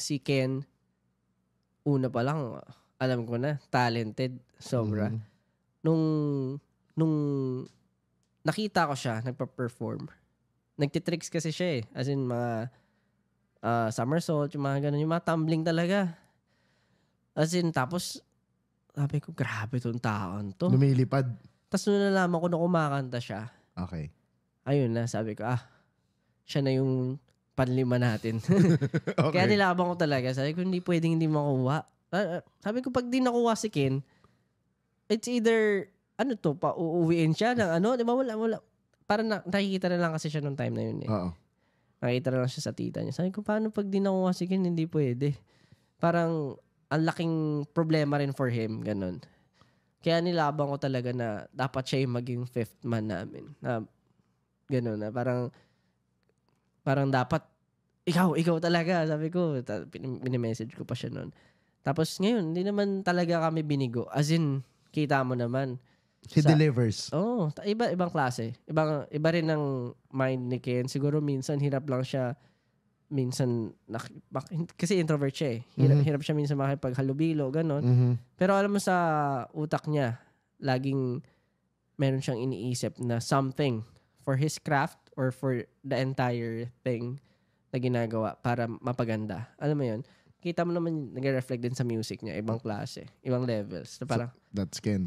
si Ken, una pa lang, alam ko na, talented, sobra. Nung nakita ko siya, nagpa-perform, nagtitricks kasi siya eh. As in, mga somersault, yung mga ganun, yung mga tumbling talaga. As in, tapos, sabi ko, grabe tong taon to. Lumilipad. Tapos nung nalaman ko na kumakanta siya, Okay. ayun na, sabi ko, siya na yung panlima natin. Okay. Kaya nilaban ko talaga. Sabi ko, hindi pwedeng hindi makuha. Sabi ko, pag di nakuha si Ken, it's either, uuwiin siya ng di ba, wala. Parang nakikita na lang kasi siya nung time na yun eh. Oo. Nakikita na lang siya sa tita niya. Sabi ko, paano pag di nakuha si Ken, hindi pwede. Parang, ang laking problema rin for him, ganun. Kaya nilaban ko talaga na dapat siya yung maging fifth man namin. Na, ganun na, parang dapat, ikaw talaga, sabi ko. Mini-message ko pa siya noon. Tapos ngayon, hindi naman talaga kami binigo. As in, kita mo naman. He delivers. Ibang klase. Iba rin ang mind ni Ken. Siguro minsan, hirap lang siya. Minsan, kasi introvert siya eh. Hirap siya minsan makipaghalubilo, gano'n. Pero alam mo sa utak niya, laging meron siyang iniisip na something for his craft or for the entire thing na ginagawa para mapaganda. Alam mo yun? Kita mo naman nag-reflect din sa music niya. Ibang klase. Ibang levels. Na parang, that's Ken.